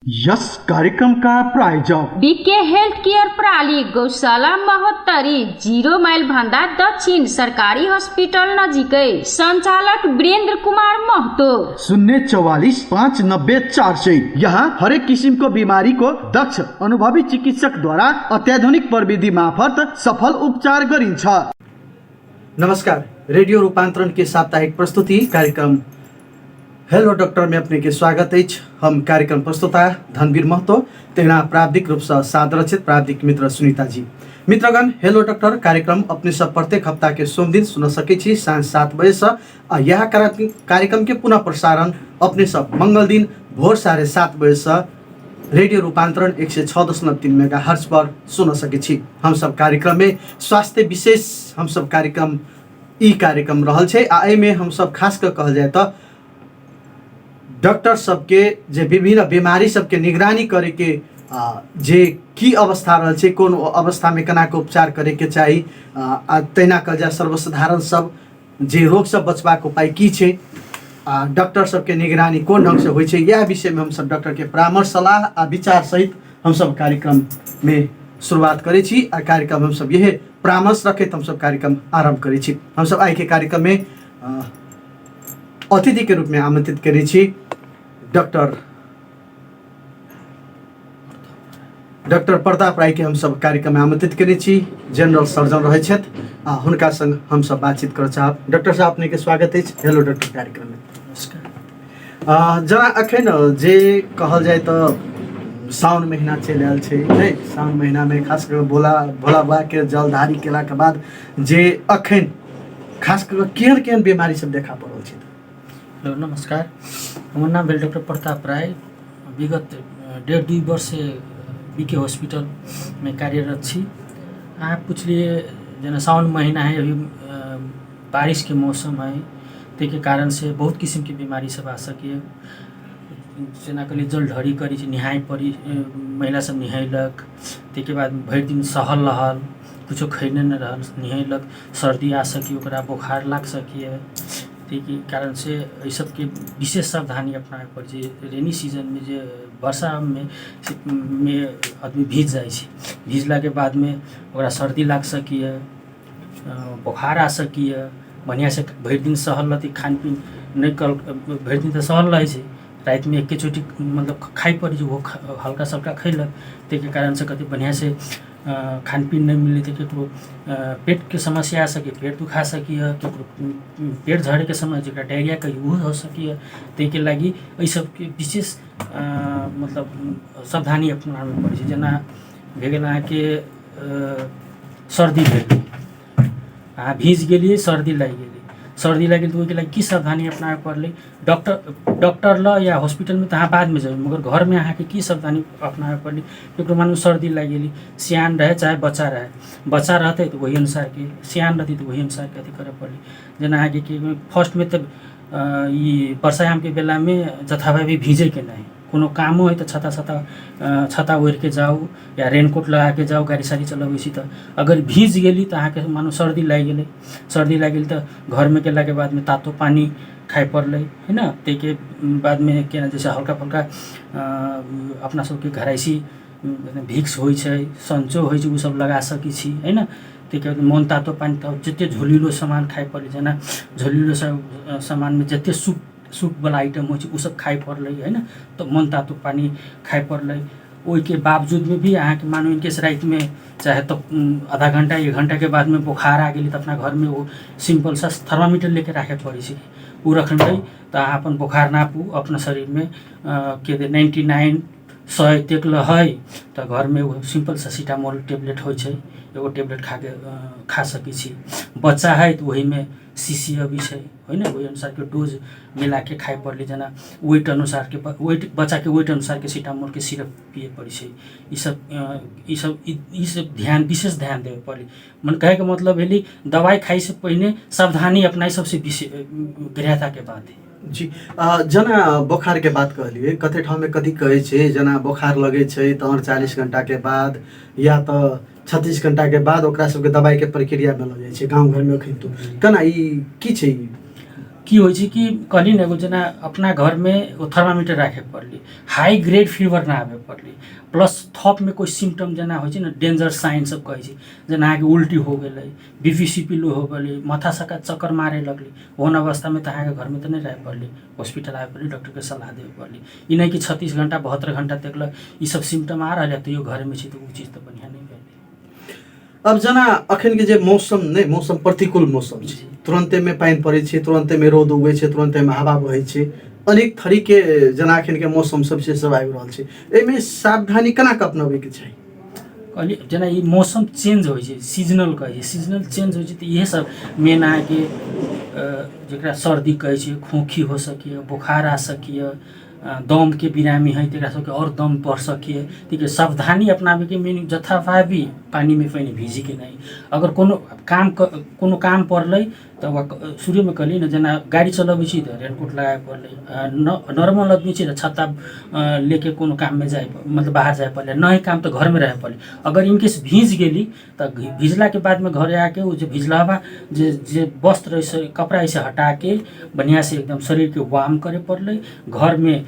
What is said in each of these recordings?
Yes कार्यक्रमका प्रायोजक BK health care प्राली गौशाला महोत्तरी 0 माइल भन्दा दक्षिण सरकारी हस्पिटल नजिकै सञ्चालक वीरेन्द्र कुमार महतो 044-590-400। यहाँ हरेक किसिमको बिमारीको दक्ष अनुभवी चिकित्सकद्वारा अत्याधुनिक प्रविधि मार्फत सफल उपचार गरिन्छ। नमस्कार, रेडियो रूपांतरण के साप्ताहिक प्रस्तुति कार्यक्रम हेलो डॉक्टर में अपने के स्वागत है। हम कार्यक्रम प्रस्तुता धनवीर महतो तेना प्राविधिक रूप से सादरचित प्राविधिक मित्र सुनीता जी। मित्रगण, हेलो डॉक्टर कार्यक्रम अपने सब प्रत्येक हफ्ता के सोम दिन सुन सके सांझ 7 बजे से यह कार्यक्रम के पुनः प्रसारण अपने सब मंगल दिन भोर 7:30 बजे से रेडियो रूपांतरण 106.3 मेगाहर्ट्ज पर सुन सके। हम सब कार्यक्रम में स्वास्थ्य विशेष हम सब कार्यक्रम कार्यक्रम रहल छे। में हम सब खास कर कहल जाए तो डॉक्टर सबके जे विभिन्न बीमारी सबके निगरानी करे के जे की अवस्था रहल छे, कौन अवस्था में केना के उपचार करे के चाहिए, तैना कल जाए सर्वसाधारण सब जे रोग सब बचबाक उपाय की छे, डॉक्टर सबके निगरानी कौन ढंग से होय छे, यह विषय में हम सब डॉक्टर के परामर्श सलाह आ विचार सहित हम सब कार्यक्रम में शुरुआत करे छी। कार्यक्रम हम सब यह परामर्श रखे हम सब कार्यक्रम आरंभ करे छी। हम सब आज के कार्यक्रम में अतिथि के रूप में आमंत्रित करे छी डॉक्टर प्रताप राय के हम सब कार्यक्रम में आमंत्रित करे छी। जनरल सर्जन रहे छथि, हुनका संग हम सब बातचीत कर चाहब। डॉक्टर साहब अपने के स्वागत है हेलो डॉक्टर कार्यक्रम में। नमस्कार। जना अखन जे कहल जाए तो साउन महीना चल आयल छे नै, साउन महीना में खास कर भोला बाबा के जलधारी केला के बाद जे अखन खास कर केहन बीमारी सब देखा पड़ल छे। हेलो नमस्कार, हमार नाम भेल डॉक्टर प्रताप राय। विगत 1.5 वर्ष से बीके हॉस्पिटल में कार्यरत छी। आप पूछलिए जना साउन महीना है, अभी बारिश के मौसम है, ते कारण से बहुत किस्म की बीमारी सब आ सके। जना कल जलढरी करी निहाय पड़ी, महिला सब निहायलक, ते बाद भर दिन सहल रहल, कुछो खैने न रहल, निहायलक, सर्दी आ सकी, ओकरा बुखार लाग सकिए। के कारण से ये सब के विशेष सावधानी अपनाए पड़े। रेनी सीजन में जो वर्षा में आदमी भीज जाए, भीजला के बाद में ओकरा सर्दी लाग सकिए, बुखार आ सकिए। बढ़िया से भर दिन सहल रहती, खान पीन नहीं कल भर दिन तो सहल रहे, रात में एक चोटी मतलब खाई पड़ी, जो वो हल्का सल्का खैलक, ते के कारण से कति बढ़िया से खान पीन नहीं मिले थे। केकरो पेट के समस्या आ सके, पेट दुखा सकिए, केकरो पेट झड़े के समय जरा डायरिया कहीं वो हो सकिए। ते के लगी ये सब के विशेष मतलब सावधानी अपनावे पड़े। जना भेल अहाँके सर्दी भेल, अहाँ भीज गेलिए, सर्दी लग गई, सर्दी लगे तो ओके की सावधानी अपनावे पड़े। डॉक्टर ल या हॉस्पिटल में तो अहाँ बाद में जाए, मगर घर में अहाँ के की सावधानी अपनावे पड़े। क्योंकि मानू सर्दी लग गई, सियान रहे चाहे बच्चा रहे, बच्चा रहते तो वही अनुसार के, सियान रहती तो वही अनुसार के अथी करे पड़े। जना अहाँ के फर्स्ट में तो ये वर्षायाम के बेला में जथाभावी भीजे के नहीं, कोनो कामो है तो छता ओढ़ के जाओ या रेनकोट लगा के जाओ, गाड़ी साड़ी चलाओ। इसी तो अगर भीज गेली तो अहाँ के मानो सर्दी लग गई, सर्दी लग गई तो घर में गेला के बाद में तातो पानी खाए पड़ल है ना। ते के बाद में क्या जैसे हल्का फल्का अपना सबके घरैसी भिक्स होइ छै, संचो होइ छै, उ सब लगा सकी छी है ना। ते के मन तातो पानी जते झोलिलो सामान खाए पड़े, जना झोलिलो सामान में जते सूप वाला आइटम हो उ सब खाए पड़ल है ना। तो मन तातो पानी खाए पड़ल। ओई के बावजूद में भी अहाँ के मानो इनकेस रात में चाहे तो आधा घंटा 1 घंटा के बाद में बुखार आ गई तो अपना घर में वो सिंपल सा थर्मामीटर लेके रखे पड़ी छी, वो रखने तो अहाँ अपन बुखार नापू अपना शरीर में के 99-100 तक है तो घर में वो सिंपल सा सीटामोल टेबलेट हो, एगो टेबलेट खा सकी छी। बच्चा है तो वही में सीसी अभी है ना, वही अनुसार के डोज मिला के खाए पड़े। जना वेट अनुसार के बच्चा के वेट अनुसार के सीटामोल के सिरप पिए पड़े। ये सब ध्यान विशेष ध्यान देवे पड़े। मन कहे के मतलब है दवाई खाई से पहले सावधानी अपनाई सबसे गृहता के बात है जी। जना बुखार के बात कहलिए, कते ठाउँ में कथी कहे छे, जना बुखार लगे छे तो 48 घंटा के बाद या तो 36 घंटा के बाद ओकरा सबके दवाई के प्रक्रिया में लग जाए छे गाँव घर में। अखन तो केना ई की छे? की होइ छै कि कहली ने एगो जना अपना घर में वो थर्मामीटर राखे पड़ली, हाई ग्रेड फीवर ना आवे पड़ली, प्लस थप में कोई सिम्टम जना होइ छै ना डेंजर साइन सब कहै छै, जना अहाँके उल्टी हो गेलै, बीपी लो हो गेलै, माथा सका चक्कर मारे लगली, ओहन अवस्था में तो अहाँके घर में तो नहीं रहे पड़ली, हॉस्पिटल आवे पड़ली, डॉक्टर के सलाह देवे पड़ली। ई नहीं कि 36 घंटा 72 घंटा तक ई सब सिम्टम आ रहा है तो यो घर में छै तो वो चीज तो बढ़िया नहीं भेल। अब जना अखन के जे मौसम नहीं, मौसम प्रतिकूल मौसम छै, तुरंते में पानी पड़े छै, तुरंते में रौद उगे छै, तुरंते में हवा बहे छै, अनेक थरी के जना अखन के मौसम सबसे सब आबि रहल छै, एमे सावधानी केना के अपनाबे के चाही? कहली जना ई मौसम चेंज होइ छै, सीजनल कहै छै, सीजनल चेंज होइ छै तो इहे सब मेन अहाँके जकरा सर्दी कहै छै, खोखी हो सकिए, बुखार आ सकिए, दम के बिरामी है तकरा सबके और दम बढ़ सकिए, ठीक है। सावधानी अपनावे के मेन जथाभावी पानी में पहिने भीजी के नहीं, अगर कोनो काम पड़लै तो शुरू में कहली न जना गाड़ी चलाबै छी तो रेनकोट लगाए पड़लै, नॉर्मल आदमी छी तो छत्ता लेके कोनो काम में जाए मतलब बाहर जाए पड़लै, नहीं काम तो घर में रहे पड़लै। अगर इनकेस भीज गेली तो भिजला के बाद में घरे आके वो जो भिजला बा जे वस्त्र ऐसे कपड़ा ऐसे हटा के बढ़िया से एकदम शरीर के वार्म करे पड़लै, घर में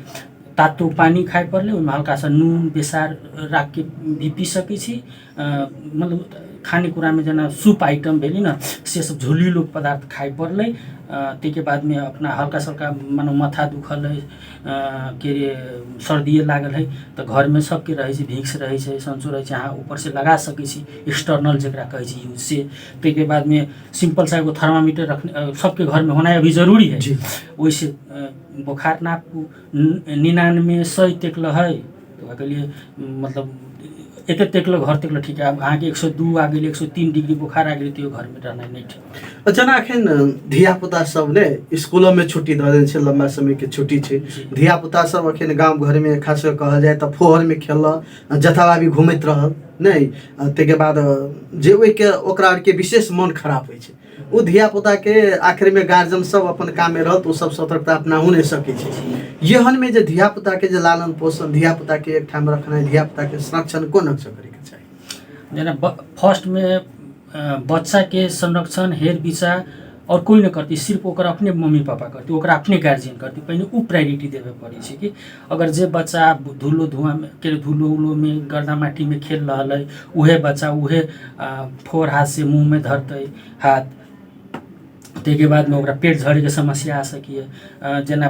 तातो पानी खाए पड़लै, ओहिमे हल्का सा नून बेसार राख के भी पी सकै छी, मतलब खानेकुरा में जना सूप आइटम भेली न से सब झोलिलो पदार्थ खाए पड़लै। त्यसके बाद में अपना हल्का सल्का मानो माथा दुखल है, के अरे सर्दिए लागल है तो घर में सबके रहे छै, भिक्स रहे छै, संचो रहे छै, अहाँ ऊपर से लगा सकै छी एक्सटर्नल जकरा कहै छै यूज से। त्यसके बाद में सिंपल सा एगो थर्मामीटर रखने सबके घर में होना अभी जरूरी है, वैसे बुखार नाप 99 100 तक है तो के लिए मतलब एक तकल घर तकल ठीक है। अब अहाँके 102 आ गेल, 103 डिग्री बुखार आ गेल तो घर में रहना नहीं ठीक। जना अखन धिया पुता सब ने स्कूलों में छुट्टी दे देन छै, लंबा समय के छुट्टी छै, धिया पुता सब अखन गांव घर में खास कर कहल जाए तो फोहर में खेल जथावा भी घूमत रहल नहीं, तेके बाद जे ओइ के ओकरा आर के विशेष मन खराब होइ छै, वो धिया पुता के आखिर में गार्जियन सब अपन काम में रहल तो सब सतर्कता अपनाहु नहीं सकै छै। यहन में जे धिया पुता के जे लालन पोषण, धिया पुता के एक ठाम रखनाइ, धिया पुता के संरक्षण कोन ढंग से करे के चाही? जना फर्स्ट में बच्चा के संरक्षण हेर विचार और कोई न करती, सिर्फ ओकर अपने मम्मी पापा करती, ओकरा अपने गार्जियन करती, पहले उ प्रायोरिटी देवे पड़े छै कि अगर जे बच्चा धूलो धुआं में के धूलो उलो में गर्दा माटी में खेल रहल है, उहे बच्चा उहे फोर हाथ से मुंह में धरते हाथ, त्यसके बाद में ओकरा पेट झड़े के समस्या आ सकिए, जना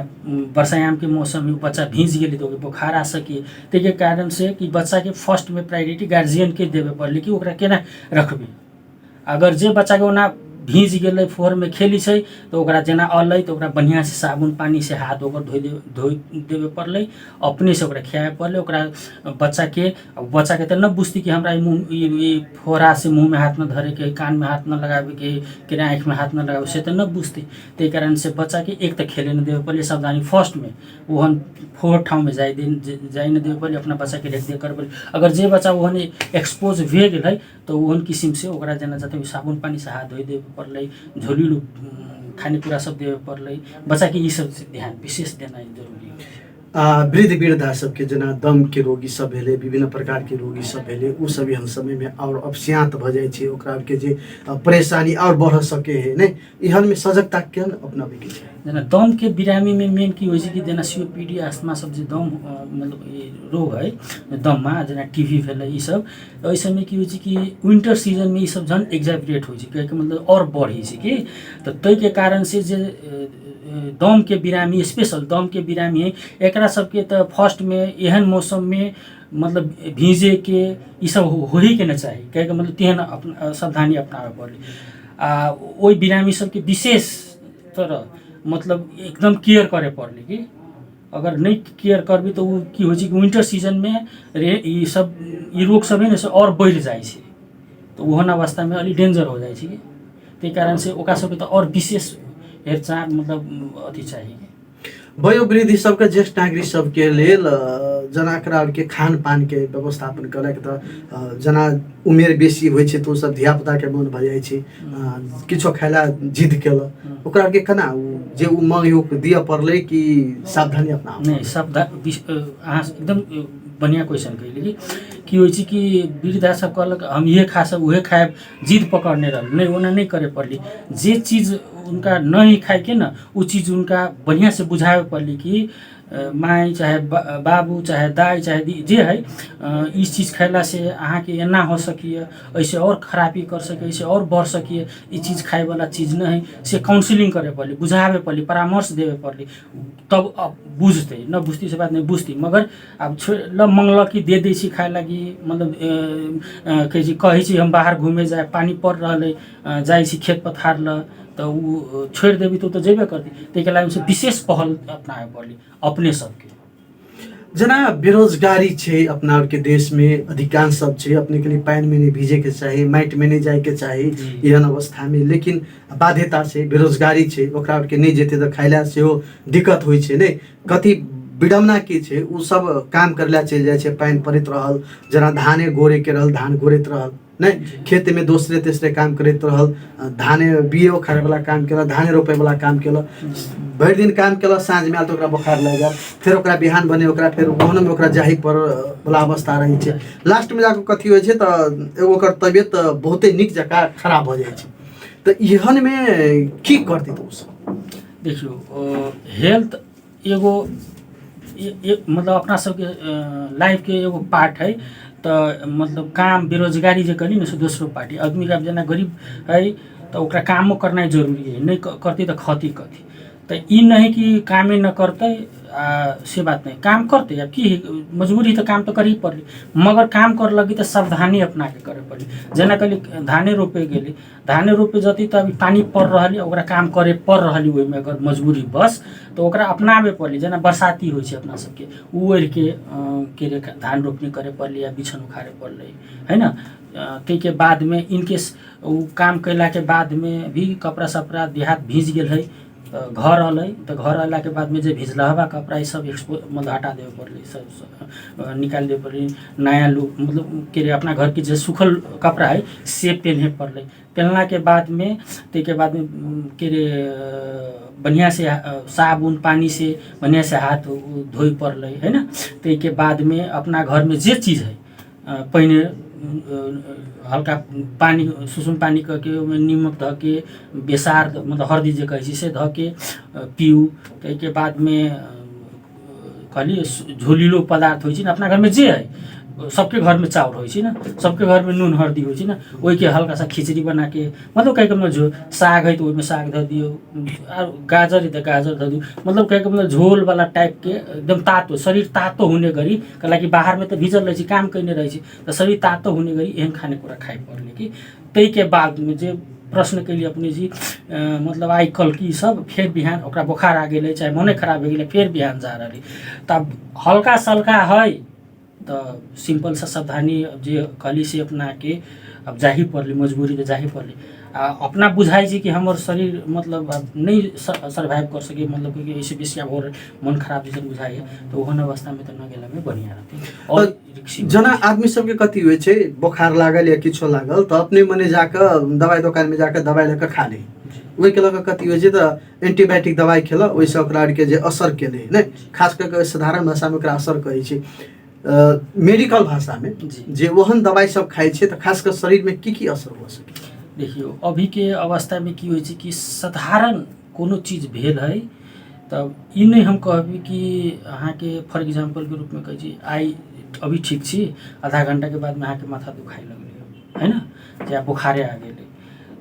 बरसायाम के मौसम में बच्चा भीज गेली तो बुखार आ सकिए। त्यसके कारण से कि बच्चा के फर्स्ट में प्रायोरिटी गार्जियन के देवे पड़ले कि ओकरा केना रखबे। अगर जे बच्चा के ओना भीज गेलै फोहर में खेली छै तो ओकरा जना अलै तो ओकरा बढ़िया से साबुन पानी से हाथ ओकर धोइ देवे पड़लै, अपने से ओकरा खियाए पड़लै। ओकरा बच्चा के तो न बुझती कि हमरा मुँह फोहरा से मुँह में हाथ न धरे के, कान में हाथ न लगावे के आँख में हाथ न लगावे, से तो न बुझती। त्यही कारण से बच्चा के एक तो खेले न देवे पड़ले सावधानी फर्स्ट में, ओहन फोहर ठाउँ में जाए न देवे पड़ले, अपना बच्चा के देखदेख कर पड़ले। अगर जे बच्चा ओहन एक्सपोज भे गेल है तो ओहन किसिम से ओकरा जना जतै साबुन पानी से हाथ धोइ देवे पड़लै, झोलिलो खानेकुरा सब देवे पड़लै, बच्चा के ई सब ध्यान विशेष देना जरूरी है। वृद्ध वृद्धा सबके जना दम के रोगी सब भेले, विभिन्न प्रकार के रोगी सब भेले, उ सब एहन समय में और अपस्यांत भ जाए छै, ओकरा के जे परेशानी और बढ़ सके है ने, एहन में सजगता केन अपनाबे के छै? जना दम के बिरामी में मेन की होइ छै कि जना सीओपीडी अस्थमा सब जे दम मतलब रोग है दममा, जना टीबी भेलै ई सब, ओइ समय की होइ छै कि विंटर सीजन में ई सब झन एक्जाजरेट होइ छै, कहैके मतलब और बढ़ै छै कि, तो तै के कारण से जे दम के बिरामी, स्पेशल दम के बिरामी है, एकरा सबके तो फर्स्ट में एहन मौसम में मतलब भीजे के ई सब हो ही के न चाही, कहैके मतलब तेहन सावधानी अपनावे पड़ले। ओइ बिरामी सबके विशेष तरह मतलब एकदम केयर करे पड़ले कि अगर नहीं केयर करबी तो वो की होइ छै कि विंटर सीजन में ई सब ई रोग सब है न से और बढ़ जाए छै, तो ओहन अवस्था में अलि डेंजर हो जाए छै कि, त्यही कारण से ओकरा सबके तो और विशेष हेरचाह मतलब अथी चाहिए। वयोवृद्धि सबके ज्येष्ठ नागरिक सबके लेल जना एकरा के खान पान के व्यवस्थापन करे के तो जना उमेर बेसी होइ छै तो सब धिया पुता के मन भ जाय छै, किछो खाइला जिद केल, ओकरा के केना जे उ मांग दिय पड़ले कि सावधानी अपना? नहीं सावधान अहाँ एकदम बढ़िया क्वेश्चन कैली कि होइ छै कि वृद्धा सब कहलक हम ये खा सब उहे खाएब, जिद पकड़ने रहल नहीं, ओना नहीं करे पड़ली। जे चीज़ उनका नहीं खाए के ना वो चीज़ उनका बढ़िया से बुझावे पड़ली कि माई चाहे बाबू चाहे दाई चाहे दी जे है इस चीज़ खैला से अहाँ के एना हो सकिए, ऐसे और खराबी कर सके, ऐसे और बढ़ सकिए, ये चीज़ खाए वाला चीज़ नहीं से काउंसिलिंग करे पड़ली, बुझावे पड़ली, परामर्श देवे पड़ली, तब अब बुझते न बुझती से बात नहीं बुझती। मगर अब ल मंगल की दे दी खाए लगी, मतलब कही हम बाहर घूमे जाए, पानी पड़ रहा जाए खेत पथार ल तो वो छोड़ देवी तो जेबे करती। ताहि लागि विशेष पहल अपनाए पड़ली अपने सबके। जना बेरोजगारी छे अपना के देश में अधिकांश सब छे, अपने के लिए पानी में नहीं भीजे के चाहिए, माइट में नहीं जाए के चाहिए एहन अवस्था में, लेकिन बाध्यता से बेरोजगारी छे ओकरा के नहीं जेते तो खाइला से वो दिक्कत होइ छे। नहीं कति विडम्बना के छे उ सब काम करला चल जाए छे, पानी पड़ित रहल, जना धाने गोरे के रहल धान गोरैत रहल, नहीं खेत में दूसरे तेसरे काम करते रहल, धाने बिये उखाड़े वाला काम केला, धाने रोपे वाला काम केला, भर दिन काम केला, साँझ में आल तो बुखार लग गया, फिर ओकरा बिहान बने ओकरा फिर ओहन में ओकरा जाही पर वाला अवस्था रही है। लास्ट में जाकर कथी हो तो एगो ओकर तबियत बहुते निक जका खराब हो जाए। तो एहन में की करती तो देखियो हेल्थ एगो मतलब अपना सबके लाइफ के एगो पार्ट है। तो मतलब काम बेरोजगारी जो करी ना से दोसरो पार्टी आदमी का जना गरीब है तो ओकरा कामो करना जरूरी है, नहीं करती तो खती कथी। तो ये नहीं कि कामे न करते से बात नहीं, काम करते अब की मजबूरी तो काम तो कर ही पड़ली, मगर काम कर लगी तो सावधानी अपना के करे पड़ली। जना कल धाने रोपे गेली, धाने रोपे जती तो अभी पानी पड़ रही ओकरा काम करे पड़ रही, ओहि में अगर मजबूरी बस तो ओकरा अपनावे पड़ली। जना बरसाती होइ छै अपना सबके ओढ़ के रे धान रोपनी करे पड़ली या बिछन उखाड़े पड़ले है ना। ते के बाद में इनकेस वो काम कैला के बाद में भी कपड़ा सपड़ा देहात भीज गेल है, घर अल तो घर अला के बाद में जो भिजलहबा कपड़ा ये सब मतलब हटा देवे पड़े, सब निकाल देवे पड़े, नया लुक मतलब के अपना घर के जो सूखल कपड़ा है से पहने पड़े। पहनला के बाद में के बाद में के बढ़िया से साबुन पानी से बढ़िया से हाथ धोई पड़े है ना। ते के बाद में अपना घर में जे चीज़ है पहले हल्का पानी सुसुम पानी करके नीमक ध के बेसार मतलब हल्दी जे कहे से ध के पीऊ। के बाद में कहली झोलिलो पदार्थ होइ अपना घर में जे है, सबके घर में चाउर होइ ना, सबके घर में नून हल्दी होइ ना, वही के हल्का सा खिचड़ी बना के मतलब कहे मतलब जो साग है तो वही में साग ध दियो, गाजर है तो गाजर ध दियो, मतलब कहे मतलब झोल वाला टाइप के एकदम तातो शरीर तातो होने गरी कि बाहर में तो भिजल रहे काम कैने रहे तो शरीर तातो होने गरी एहन खाने कुरा खाए पड़ले कि। तई के बाद में जे प्रश्न के लिए अपने जी मतलब आई कल की सब फिर बिहान ओकरा बुखार आ गए चाहे मने खराब हो गए फिर बिहान जा रही तब हल्का सल्का है तो सिंपल सा सावधानी जे कली से अपना के अब जाही पड़ली, मजबूरी तो जाही पड़ली। अपना बुझाई जी कि हमार शरीर मतलब अब नहीं सर्वाइव कर सके, मतलब क्योंकि ऐसे बेसी अब और मन खराब जैसे बुझाई है तो ओहन अवस्था में तो न गेला में बढ़िया रहती। और जना आदमी सबके कथी होइ छै बुखार लागल या किछो लागल तो अपने मने जाकर दवाई दुकान में जाकर दवाई लेकर खा ले, वही के लग कथी होइ छै तो एंटीबायोटिक दवाई खेला ओइसे ओकरा के जे असर केले नै, खास करके साधारण भाषा में ओकरा असर कहै छै। मेडिकल भाषा में जे ओहन दवाई सब खाए छे तो खास कर शरीर में की असर हो सके। देखियो अभी के अवस्था में की होइ छै कि साधारण कोनो चीज भेल है तब ई नहीं हम कहबी कि अहाँ के फॉर एग्जांपल के रूप में कहे छी आई अभी ठीक छी, आधा घंटा के बाद में अहाँ के माथा दुखाए लगले है ना, या बुखारे आ गेले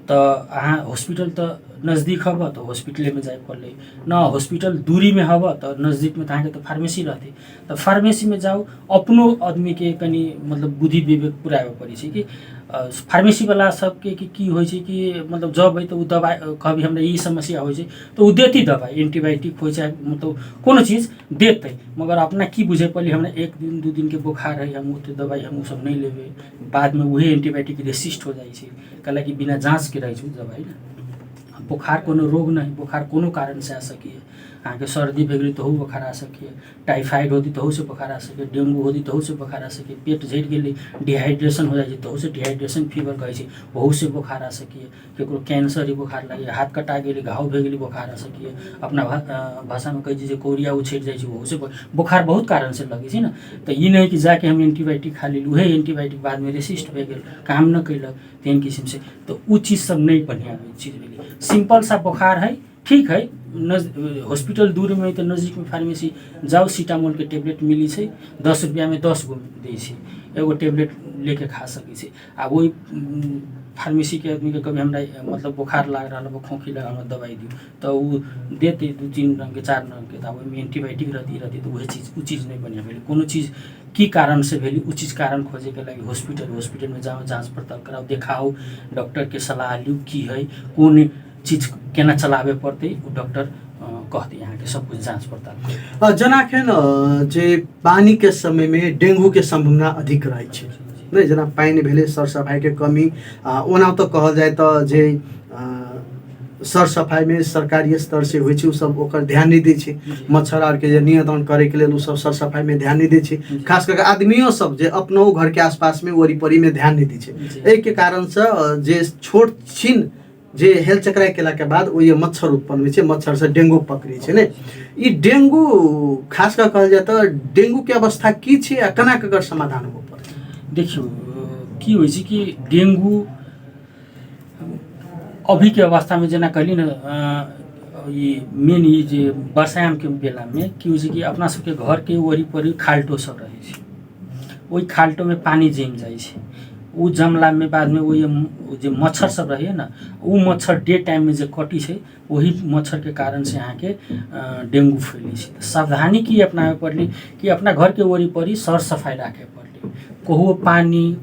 तो अहाँ हॉस्पिटल तो नज़दीक हब तो हॉस्पिटल में जाए पड़े, न हॉस्पिटल दूरी में हब तो नज़दीक में तो फार्मेसी रहती तो फार्मेसी में जाओ। अपनो आदमी के कनी मतलब बुद्धि विवेक पुरावे पड़े कि फार्मेसी वाला सबके की होइ छै कि मतलब जब है तो वो दवाई कभी हमरा ई समस्या होइ छै तो वो देती दवाई एंटीबायोटिक हो चाहे मतलब कोनो चीज़ देते, मगर अपना की बुझे पड़े हमरा एक दिन दू दिन के बुखार है हम ओते दवाई हम सब नहीं लेबे, बाद में वही एंटीबायोटिक रेसिस्ट हो जाए छै कला कि बिना जाँच के रहे छै दवाई ना। बुखार कोनो रोग नहीं, बुखार कोनो कारण से आ सकिए। अहाँके सर्दी भए गेली तहू बुखार आ सकिए, टाइफाइड होती तहू से बुखार आ सके, डेंगू होती तहू से बुखार आ सके, पेट झड़ि गेली डिहाइड्रेशन हो जाइ छै तहू से डिहाइड्रेशन फीवर कहै छै, ओहू से बुखार आ सकिए। केकरो कैंसर ही बुखार लगे, हाथ कटा गेली घाव भए गेली बुखार आ सकिए। अपना भाषा में कहै छै जे कोरिया उछड़ि जाइ छै, ओहू से बुखार बहुत कारण से लगे छै ना। तो ई नहीं कि जाके हम एंटीबायोटिक खा लेली, उहे एंटीबायोटिक बाद में रेसिस्ट भए गेल, काम न कैलक, तेहन किस्म से। तो उ चीज़ सब नहीं बढ़िया चीज़ भेली। सिंपल सा बुखार है, ठीक है, हॉस्पिटल दूर में तो नज़दीक में फार्मेसी जाओ, सीटामोल के टेबलेट मिली है, 10 रुपया में 10 गो दै छै, एगो टेबलेट लेके खा सकै छै। आ वही फार्मेसी के आदमी के कभी हमरा मतलब बुखार लाग रहा है, खोखी लगा हमरा दवाई दियो, तो वो देते 2-3 रंग के 4 रंग के, तो ओहिमे एंटीबायोटिक रहती तो वही चीज़, उ चीज़ नहीं बढ़िया भेली। कोनो चीज़ की कारण से भेली, उ चीज़ कारण खोजे के लगी हॉस्पिटल में जाओ, जाँच पड़ताल कराओ, देखाओ, डॉक्टर के सलाह लियो की है, कौन चीज़ केना चलावे पड़ते, वो डॉक्टर कहते यहाँ के सब कुछ जाँच पड़ताल। जेनाखेन जे पानी के समय में डेंगू के संभावना अधिक रहे छै नहीं, जेना पानी भेले, सर सफाई के कमी, ओना तो कहल जाए तो जे सर सफाई में सरकारी स्तर से होइ छै, उ सब ओकर ध्यान नहीं दै छै। मच्छर आर के जे नियंत्रण करे के लेल उ सब सर सफाई में ध्यान नहीं दै छै, खास करके आदमियों सब जे अपनो घर के आसपास में ओरी परी में ध्यान नहीं दै छै। एहि के कारण से जे छोट छीन जे हेल चक्राय केला के बाद ओ ये मच्छर उत्पन्न होइ छै, मच्छर से डेंगू पकड़े छै ने। ई डेंगू खास कर कहल जाए तो डेंगू के अवस्था की छै आ केना के एकर समाधान हो पड़े? देखियो की होइ छै कि डेंगू अभी के अवस्था में जेना कहली ना, ये मेन ये जे बरसायाम के बेला में की होइ छै कि अपना सबके घर के वरीपरी खाल्टो सब रहे छै, ओहि खाल्टो में पानी जम जाइ छै। उ जमला में बाद में वो जे मच्छर सब रहे ना, उ मच्छर डे टाइम में जे कटी छै, वही मच्छर के कारण से यहाँ के डेंगू फैले छै। सावधानी की अपनावे पड़ली कि अपना घर के ओरी परी सर सफाई राखे पड़ली, कहू पानी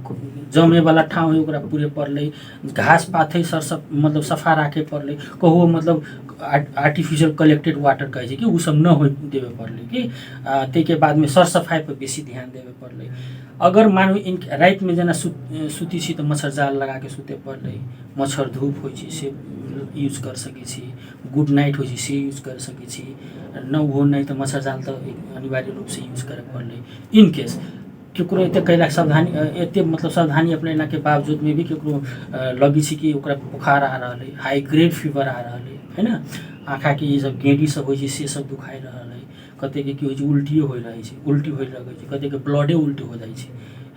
जमे वाला ठाव है ओकरा पूरे पड़ले, घास पात सर सब मतलब सफा राखे पड़ले, कहू मतलब आर्टिफिशियल कलेक्टेड वाटर कहै छै कि उ सब न हो देवे पड़ले कि ते के बाद में सर सफाई पर बेसी ध्यान देवे पड़ले। अगर मानू इन रात में जना सुती छी तो मच्छर जाल लगा के सुते पड़ले, मच्छर धूप होइ छै से यूज कर सकै छी, गुड नाइट होइ छै से यूज कर सकै छी, न हो नहीं तो मच्छर जाल तो अनिवार्य रूप से यूज करे पड़ले। इन केस केकरो एते कैला सावधानी एते मतलब सावधानी अपनेला के बावजूद में भी केकरो लगी छी कि ओकरा बुखार आ रहा है, हाई ग्रेड फीवर आ रहा है ना, आँखा के ये सब गेड़ी सब होइ छै से सब दुखाई रहा है, कते के की होइ छै उल्टियो होइ रहे छै, उल्टी होइ लगे छै, कते के ब्लडे उल्टी हो जाइ छै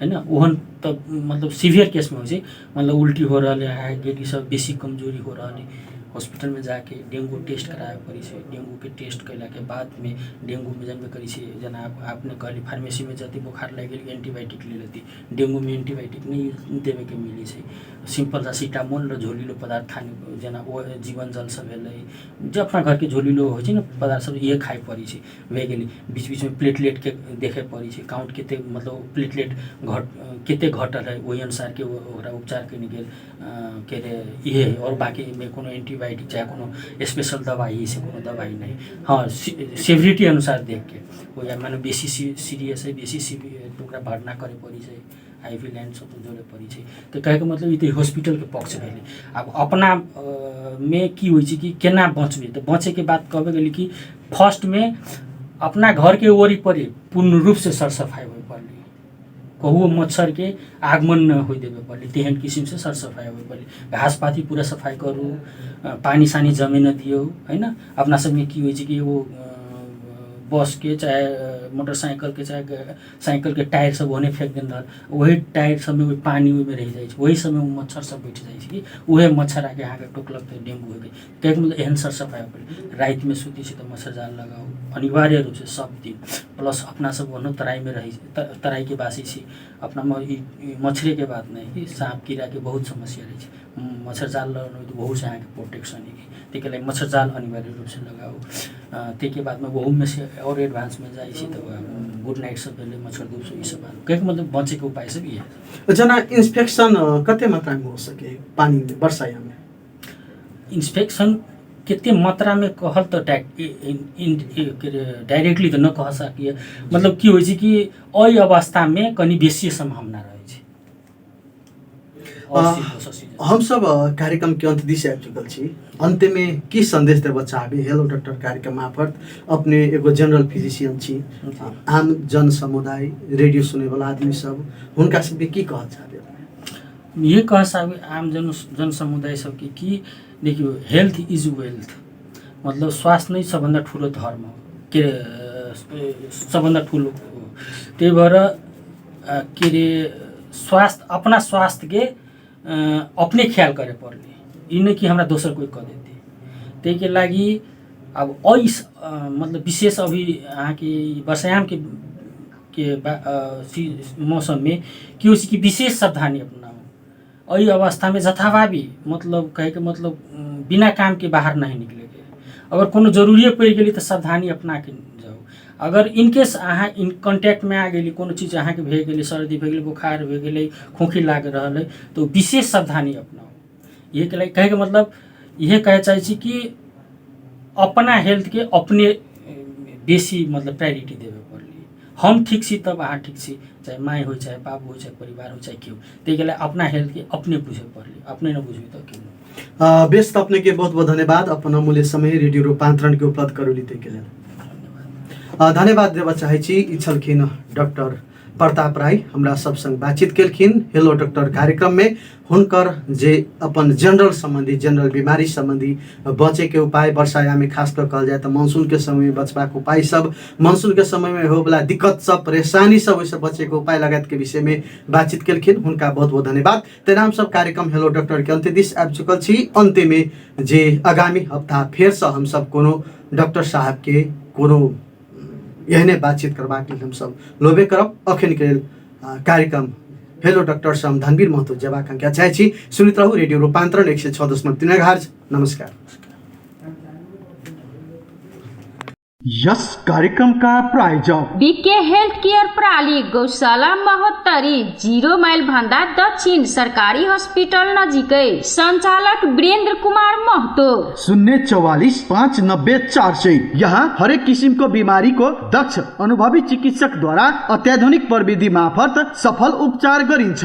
है ना। ओहन तब मतलब सीवियर केस में होइ छै, मतलब उल्टी हो रहा है, गेड़ी सब बेसी कमजोरी हो रहा है, हॉस्पिटल में जाके डेंगू टेस्ट करावे पड़े छै। डेंगू के टेस्ट कैला के बाद में डेंगू में जानबे करी छै, जना आपने कहली फार्मेसी में जति बुखार लग गेल एंटीबायोटिक ले लेती, डेंगू में एंटीबायोटिक नहीं देवे के मिली छै। सिंपल सा सीटामोल र झोलिलो पदार्थ खाने, जना वो जीवन जल सब भेलै, जे अपना घर के झोलिलो होइ छै ना पदार्थ सब, ये खाए पड़ी छै भए गेली। बीच बीच में प्लेटलेट के देखे पड़ी छै, काउंट केते मतलब प्लेटलेट केते घटल है, वही अनुसार के ओकरा उपचार करने गेल के ये, और बाकी में कोनो एंटीबायोटिक चाहे कोनो स्पेशल दवाई से कोनो दवाई नहीं, हाँ सीवियरिटी अनुसार देख के वो, या मानो बेसी सीरियस है, बेसी सीवियर तो ओकरा भर्ना करे पड़ी छै, आईवी लाइन सब तो जोड़े पड़ी छै। तो कहे के मतलब ये हॉस्पिटल के पक्ष भेले। अब अपना में की होइ छै कि केना बचबे, तो बचे के बात कहबे गेली कि फर्स्ट में अपना घर के ओरी परी पूर्ण रूप से सर सफाई हो पड़ली, कहू मच्छर के आगमन न हो देवे पड़ली, तेहन किस्म से सर सफाई हो पड़ली, घास पाती पूरा सफाई करू, पानी सानी जमे न दियो है ना। अपना सब में की होइ छै कि वो बस के चाहे मोटरसाइकिल के चाहे साइकिल के टायर सब होने फेंक देन रहल, वही टायर सब में वही पानी में रह जाइ छै, वही समय में मच्छर सब बैठ जाइ छै कि उहे मच्छर आके अहाँके टोकलक तो डेंगू हो गई। कहैके मतलब एहन सर सफाई पड़े, रात में सुती छै तो मच्छर जाल लगाओ अनिवार्य रूप से सब दिन। प्लस अपना सब वनो तराई में रही, तराई के बासी छी, अपना मच्छरे के बात नहीं कि सांप कीड़ा के बहुत समस्या रही है, मच्छर जाल लगाओ तो बहुत से यहाँ के प्रोटेक्शन है, तेके लागि मच्छर जाल अनिवार्य रूप से लगाओ। तेके बाद में वहू में से और एडवांस में जाइ छी तो गुड नाइट सब भेले, मच्छर धूप सब ई सब कहैके मतलब बचे के उपाय सब ये। जना इंस्पेक्शन कते मात्रा में हो सके पानी में बरसाया में? इंस्पेक्शन कितने मात्रा में कहल तो डायरेक्टली तो न कह सकिए, मतलब की होइ छै कि ओहि अवस्था में कनी बेसी संभावना रहे छै, हम सब कार्यक्रम के अंत दिशा आबि चुकल छी। अंत में की संदेश देबऽ चाहबे हेलो डॉक्टर कार्यक्रम मार्फत? अपने एगो जनरल फिजिशियन छी, आम जन समुदाय रेडियो सुने वाला आदमी सब हुनका सबके की कहऽ चाहबे? ये कह सकबे आम जन समुदाय सबके कि देखियो हेल्थ इज वेल्थ, मतलब स्वास्थ्य नै सबभन्दा ठुलो धर्म हो, के सबभन्दा ठुलो हो। त्यही भएर के रे स्वास्थ्य अपना स्वास्थ्य के अपने ख्याल करे पर्ने, ई नै कि हमरा दोसर कोई कह देते। त्यही के लागि अब मतलब विशेष अभी अहाँ के वर्षायाम के मौसम में कि हो कि विशेष सावधानी अपनाओ। एहि अवस्था में जथाभावी मतलब कहे के मतलब बिना काम के बाहर नहीं निकले के, अगर कोनो जरूरी पड़ गई तो सावधानी अपना के जाओ। अगर इनकेस अहाँ इन कॉन्टैक्ट में आ गई कोनो चीज अहाँ के भे गई, सर्दी भे गई, बुखार भे गई, खोखी लाग रहा है, तो विशेष सावधानी अपनाओ। ये के कहे के मतलब यह कहे चाहे कि अपना हेल्थ के अपने बेसी मतलब प्रायोरिटी देवे पड़ली। हम ठीक छी तब अहाँ ठीक छी, चाहे माई हो, चाहे बाप हो, चाहे परिवार हो, चाहे क्यों, तो अपना हेल्थ के अपने बुझे पड़ली, अपने न बुझे तो क्यों। बेस्ट अपने के बहुत बहुत धन्यवाद। अपन अमूल्य समय रेडियो रूपांतरण के उपलब्ध करोली के लिए धन्यवाद देवा चाहे छी। ई छलखिन डॉक्टर प्रताप राय, हमरा सब संग बातचीत केलखिन हेलो डॉक्टर कार्यक्रम में। हुनकर जे अपन जनरल संबंधी जनरल बीमारी संबंधी बचे के उपाय, वर्षायाम में खास कर कहल जाए तो मानसून के समय में बचबाक उपाय सब, मानसून के समय में होबला दिक्कत सब, परेशानी सब, ओइसे बचे के उपाय लगायत के विषय में बातचीत केलखिन। हुनका बहुत बहुत धन्यवाद। तेना हम सब कार्यक्रम हेलो डॉक्टर के अंत्य दिश आबि चुकल छी। अंत्य में जे आगामी हफ्ता फेर से हम सब कोनो डॉक्टर साहब के कोनो एहने बातचीत करबाक लेल हम सब लोभे करब। अखन के कार्यक्रम हेलो डॉक्टर से हम धनवीर महतो जेबाक आज्ञा चाहे छी। सुनित रहू रेडियो रूपांतरण 106.3 मेगाहर्ज। नमस्कार। यस कार्यक्रम का प्रायोजक बीके हेल्थ केयर प्रणाली गौशाला महोत्तरी 0 माइल भन्दा दक्षिण सरकारी हॉस्पिटल नजिकै संचालक वीरेंद्र कुमार महतो 044-590-400। यहाँ हरेक किसिम को बीमारी को दक्ष अनुभवी चिकित्सक द्वारा अत्याधुनिक प्रविधि मार्फत सफल उपचार गरिन्छ।